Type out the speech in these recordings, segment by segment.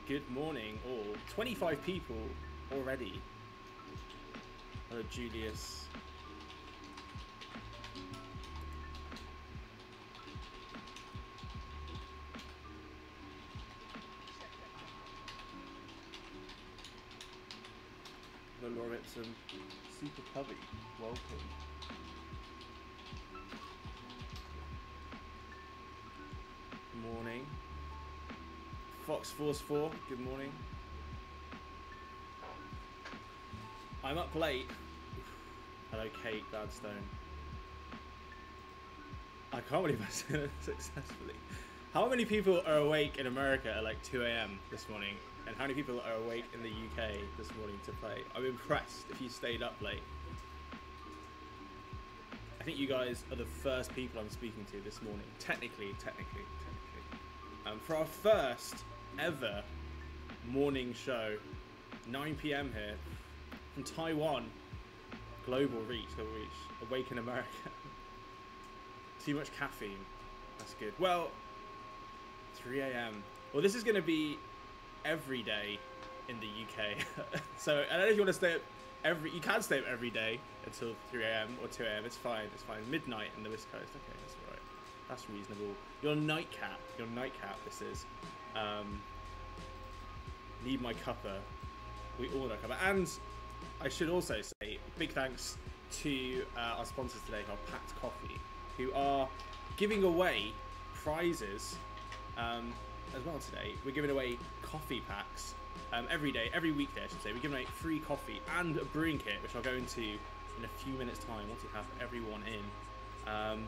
Good morning, all. 25 people already. Hello, Julius. Hello, Laura Ipsum. Super Puppy, welcome. Morning. Fox Force 4, good morning. I'm up late. Hello, Kate Gladstone. I can't believe I said it successfully. How many people are awake in America at like 2 AM this morning? And how many people are awake in the UK this morning to play? I'm impressed if you stayed up late. I think you guys are the first people I'm speaking to this morning. Technically. For our first ever morning show, 9 PM here from Taiwan. Global reach. Awake in America. Too much caffeine. That's good. Well, 3 AM. Well, this is going to be every day in the UK. So I don't know if you want to stay up you can stay up every day until 3 AM or 2 AM. It's fine. Midnight in the West Coast. Okay, that's all right. That's reasonable. Your nightcap, this is. Need my cuppa. We all know cuppa. And I should also say big thanks to our sponsors today, our Packed Coffee, who are giving away prizes as well today. We're giving away coffee packs every day, every weekday I should say. We're giving away free coffee and a brewing kit, which I'll go into in a few minutes time once we have everyone in.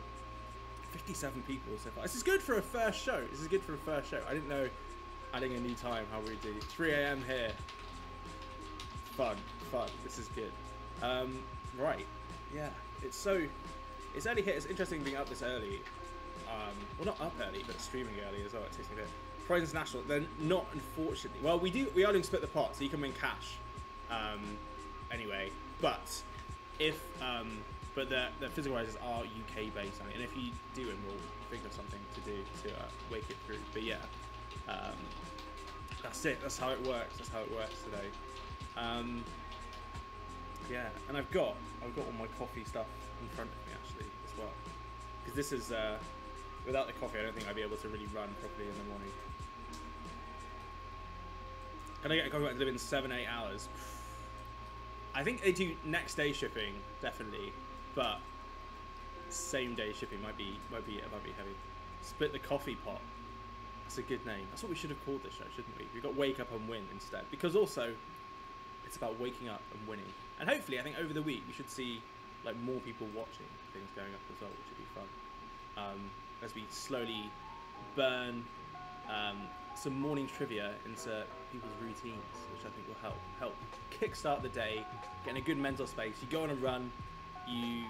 57 people so far. This is good for a first show. I didn't know adding a new time how we do. 3 AM here. Fun. This is good. Right. Yeah. It's early here. It's interesting being up this early. Well, not up early, but streaming early as well. It takes me a bit. Prize International. They're not, unfortunately. Well, we are doing split the pot, so you can win cash. Anyway, but if but the physical prizes are UK based, and if you do win, we'll think of something to do to wake it through. But yeah, that's it. That's how it works. Today. Yeah, and I've got all my coffee stuff in front of me actually as well, because this is without the coffee I don't think I'd be able to really run properly in the morning. Can I get a coffee back delivered in 7-8 hours? I think they do next day shipping definitely, but same day shipping might be heavy. Split the coffee pot. That's a good name. That's what we should have called this show, shouldn't we? We got Wake Up and Win instead, because also it's about waking up and winning. And hopefully, I think over the week we should see like more people watching things going up as well, which would be fun. As we slowly burn some morning trivia into people's routines, which I think will help kickstart the day, get in a good mental space. You go on a run, you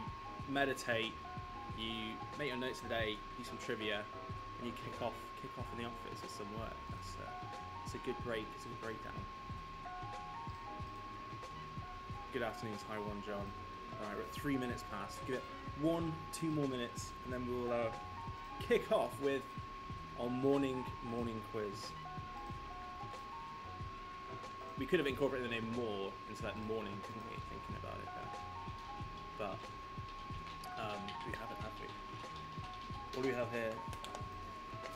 meditate, you make your notes of the day, do some trivia, and you kick off in the office with some work. It's a good break. It's a good breakdown. Good afternoon, Taiwan, John. All right, we're at 3 minutes past. Give it 1-2 more minutes, and then we'll kick off with our morning quiz. We could have incorporated the name MOAR into that morning, couldn't we? Thinking about it there, but we haven't, have we? What do we have here?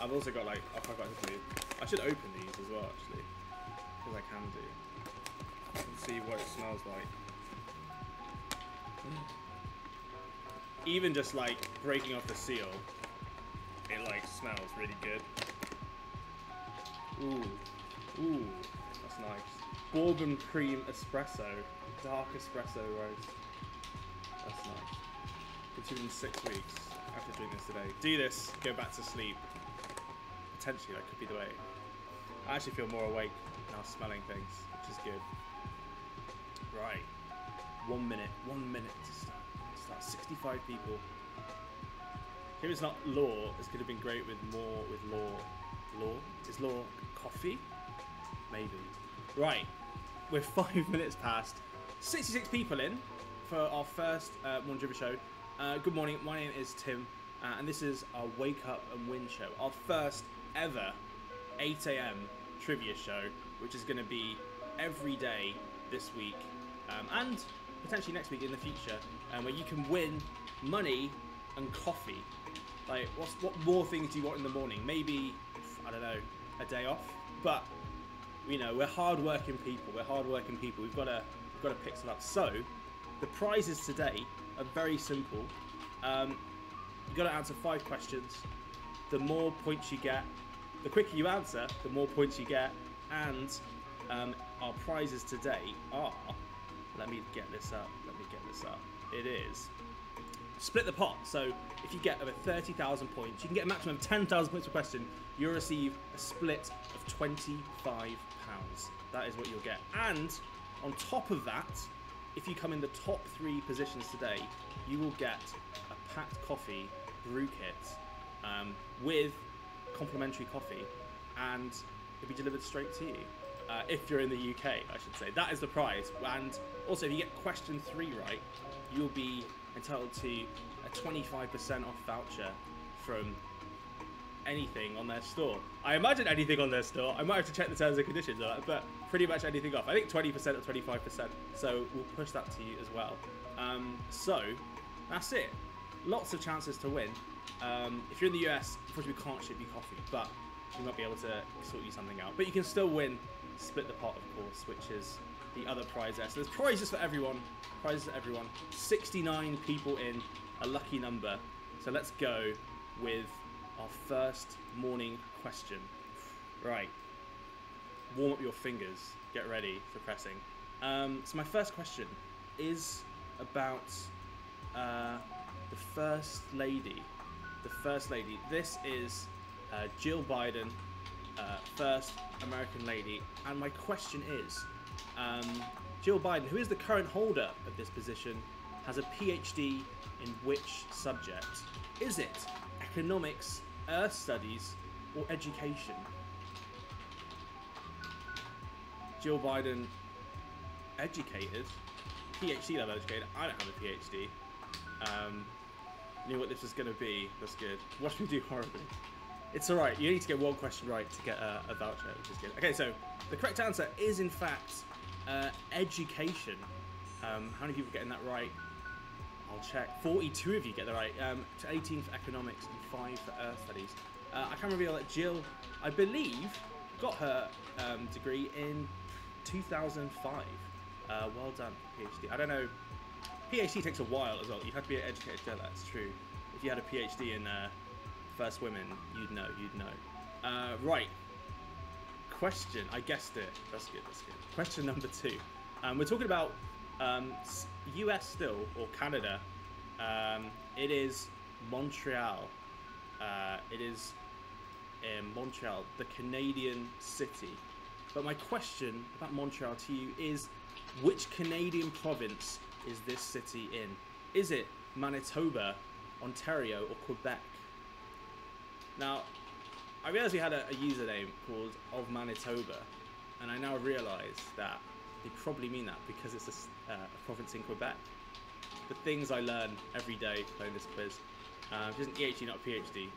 I've also got like I should open these as well actually, because I can do. Let's see what it smells like. Even just like breaking off the seal, it like smells really good. Ooh, that's nice. Bourbon cream espresso, dark espresso roast. That's nice. Continuing 6 weeks after doing this today. Do this, go back to sleep. Potentially that could be the way. I actually feel more awake now smelling things, which is good. Right. 1 minute to start. 65 people. If it's not law, this could have been great with more with law. Law? Is law coffee? Maybe. Right. We're 5 minutes past. 66 people in for our first morning trivia show. Good morning. My name is Tim, and this is our Wake Up and Win show. Our first ever 8 AM Trivia show, which is going to be every day this week and potentially next week in the future, where you can win money and coffee. Like, what more things do you want in the morning? Maybe, I don't know, a day off. But you know, we're hard-working people. We've got to pick some up. So the prizes today are very simple. You've got to answer 5 questions. The more points you get, the quicker you answer, the more points you get. And our prizes today are, let me get this up. It is split the pot. So if you get over 30,000 points, you can get a maximum of 10,000 points per question. You'll receive a split of £25. That is what you'll get. And on top of that, if you come in the top 3 positions today, you will get a packed coffee brew kit with complimentary coffee, and it'll be delivered straight to you. If you're in the UK, I should say. That is the prize. And also, if you get question 3 right, you'll be entitled to a 25% off voucher from anything on their store. I imagine anything on their store. I might have to check the terms and conditions on that, but pretty much anything off. I think 20% or 25%. So we'll push that to you as well. So that's it. Lots of chances to win. If you're in the US, unfortunately we can't ship you coffee, but we might be able to sort you something out. But you can still win Split the Pot, of course, which is the other prize there. So there's prizes for everyone. 69 people in, a lucky number. So let's go with our first morning question. Right. Warm up your fingers. Get ready for pressing. So my first question is about the First Lady. The First Lady. This is Jill Biden, first American lady. And my question is, Jill Biden, who is the current holder of this position, has a PhD in which subject? Is it economics, earth studies, or education? Jill Biden, educated, PhD level educated. I don't have a PhD. Knew what this was going to be. That's good. Watch me do horribly. It's alright. You need to get one question right to get a voucher, which is good. Okay, so the correct answer is in fact education. How many people getting that right? I'll check. 42 of you get that right. 18 for economics and 5 for earth studies. I can reveal that Jill, I believe, got her degree in 2005. Well done, PhD. I don't know. PhD takes a while as well. You have to be an educated girl. That's true. If you had a PhD in First Women, you'd know. Right. Question. I guessed it. That's good. Question number 2. We're talking about US still, or Canada. It is Montreal. It is in Montreal, the Canadian city. But my question about Montreal to you is, which Canadian province is this city in? Is it Manitoba, Ontario, or Quebec? Now, I realised we had a username called Of Manitoba, and I now realise that they probably mean that because it's a province in Quebec. The things I learn every day playing this quiz. It isn't EHD, not PhD.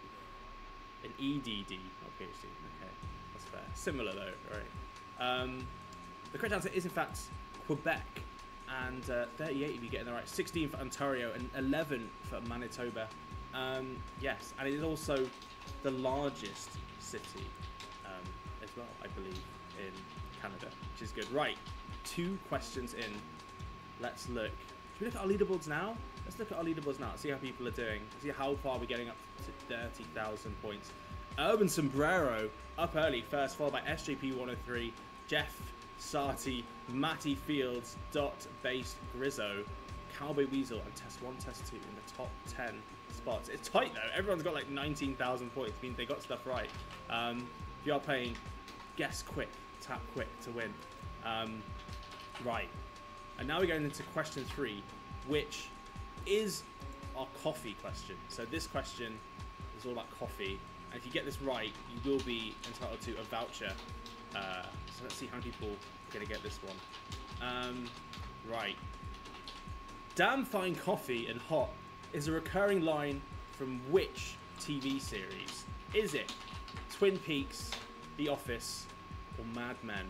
An EDD, not PhD. Okay, that's fair. Similar though, right? The correct answer is in fact Quebec, and 38 of you getting the right. 16 for Ontario and 11 for Manitoba. Yes, and it is also the largest city as well, I believe, in Canada, which is good. Right, 2 questions in. Let's look. Should we look at our leaderboards now? Let's look at our leaderboards now. See how people are doing. See how far we're getting up to 30,000 points. Urban Sombrero up early, first, followed by SJP 103, Jeff Sarty, Matty Fields, Dot Base Grizzo, Cowboy Weasel, and Test 1, Test 2 in the top 10 spots. It's tight though. Everyone's got like 19,000 points. I mean, they got stuff right. If you are playing, guess quick, tap quick to win. Right. And now we're going into question 3, which is our coffee question. So this question is all about coffee. And if you get this right, you will be entitled to a voucher. So let's see how many people are going to get this one. Right. Damn fine coffee and hot is a recurring line from which TV series? Is it Twin Peaks, The Office, or Mad Men?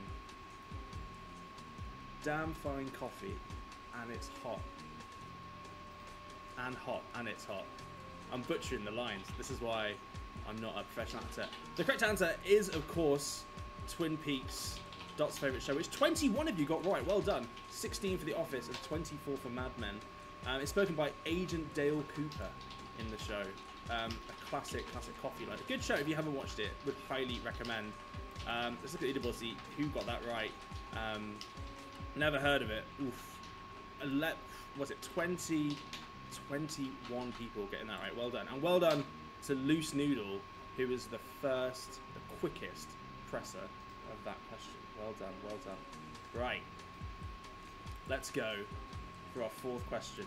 Damn fine coffee, and it's hot. And hot, and it's hot. I'm butchering the lines. This is why I'm not a professional actor. The correct answer is, of course, Twin Peaks, Dot's favourite show, which 21 of you got right. Well done. 16 for The Office and 24 for Mad Men. It's spoken by Agent Dale Cooper in the show. A classic coffee line. A good show if you haven't watched it. Would highly recommend. Let's look at the leaderboard, see who got that right. Never heard of it. Oof. Was it 21 people getting that right? Well done. And well done to Loose Noodle, who was the quickest presser of that question. Well done, well done. Right. Let's go for our fourth question.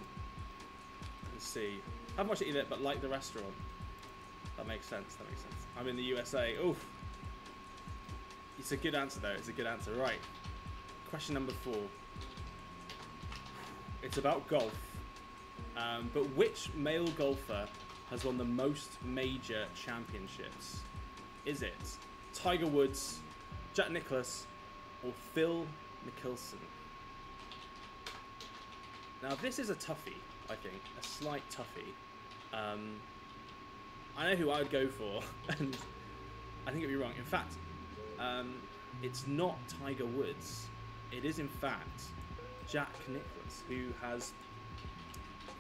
Let's see. I haven't watched it either, but like the restaurant. That makes sense, that makes sense. I'm in the USA. Oof. It's a good answer, though. It's a good answer. Right. Question number 4. It's about golf. But which male golfer has won the most major championships? Is it Tiger Woods, Jack Nicklaus, or Phil Mickelson? Now, this is a toughie, I think. A slight toughie. I know who I would go for, and I think it'd be wrong. In fact, it's not Tiger Woods. It is, in fact, Jack Nicklaus, who has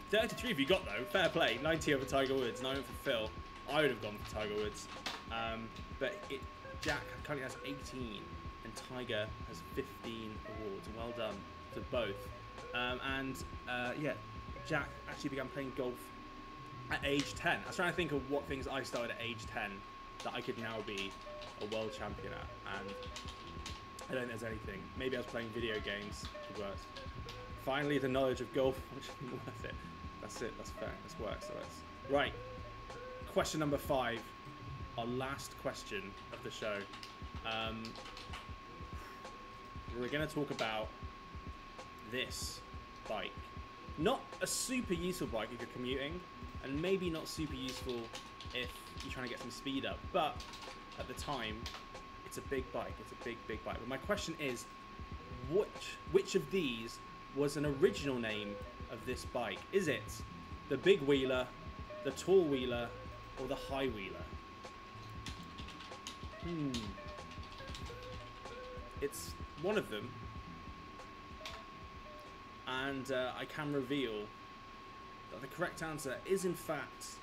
33 of you got, though. Fair play. 90 over Tiger Woods, 9 for Phil. I would have gone for Tiger Woods. But Jack currently has 18, and Tiger has 15 awards. Well done to both. Yeah, Jack actually began playing golf at age 10. I was trying to think of what things I started at age 10 that I could now be a world champion at, and I don't think there's anything. Maybe I was playing video games. Could work. Finally, the knowledge of golf, which is worth it. That's it. That's fair. This works. So that's right. Question number 5, our last question of the show. We're going to talk about this bike. Not a super useful bike if you're commuting, and maybe not super useful if you're trying to get some speed up, but at the time, it's a big bike. It's a big bike. But my question is, which of these was an original name of this bike? Is it the big wheeler, the tall wheeler, or the high wheeler? It's one of them. And I can reveal that the correct answer is, in fact,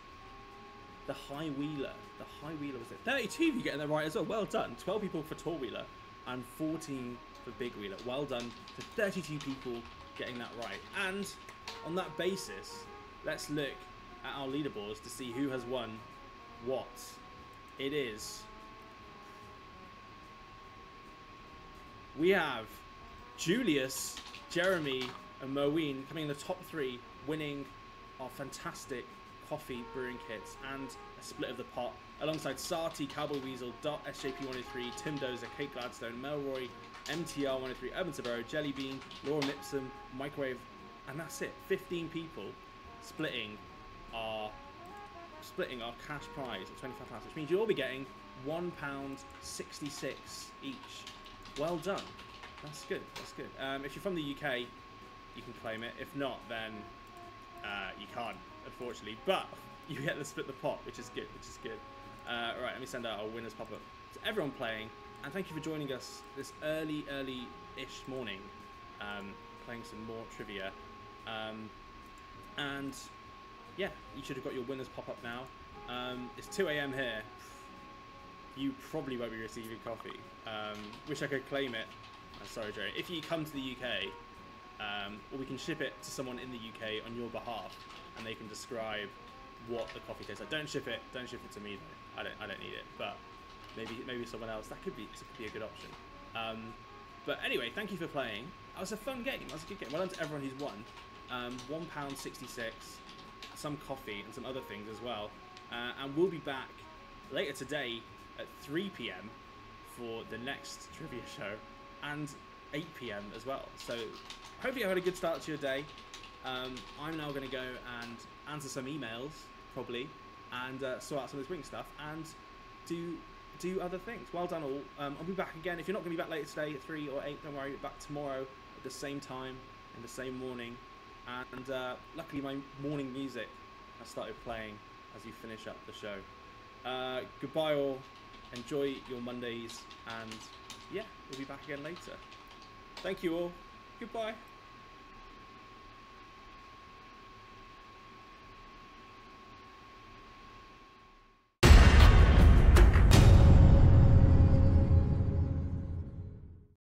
the high wheeler. The high wheeler was it. 32 of you getting that right as well. Well done. 12 people for tall wheeler and 14 for big wheeler. Well done to 32 people getting that right. And on that basis, let's look at our leaderboards to see who has won what. It is. We have Julius, Jeremy, and Moeen coming in the top 3, winning our fantastic coffee brewing kits and a split of the pot, alongside Sati, Cowboy Weasel, Dot, SJP103, Tim Dozer, Kate Gladstone, Melroy, MTR103, Urban Sabero, Jellybean, Laura Mipsum, Microwave, and that's it. 15 people splitting our cash prize of £25, which means you'll all be getting £1.66 each. Well done. That's good. That's good. If you're from the UK, you can claim it. If not, then you can't, unfortunately. But you get to split the pot, which is good. Right, let me send out our winners pop-up to everyone playing, and thank you for joining us this early-ish morning, playing some more trivia. And yeah, you should have got your winners pop-up now. It's 2 AM here. You probably won't be receiving coffee. Wish I could claim it. Sorry, Dre. If you come to the UK, or we can ship it to someone in the UK on your behalf, and they can describe what the coffee tastes like. Don't ship it to me though. I don't need it. But maybe someone else. That could be a good option. But anyway, thank you for playing. That was a fun game. That was a good game. Well done to everyone who's won. £1.66, some coffee and some other things as well. And we'll be back later today at 3 PM for the next trivia show, and 8 PM as well. So hopefully you had a good start to your day. I'm now going to go and answer some emails, probably, and sort out some of this wing stuff, and do do other things. Well done all. I'll be back again. If you're not going to be back later today at 3 or 8, don't worry. Back tomorrow at the same time in the same morning. And luckily my morning music has started playing as you finish up the show. Goodbye all. Enjoy your Mondays. And yeah, we'll be back again later. Thank you all. Goodbye.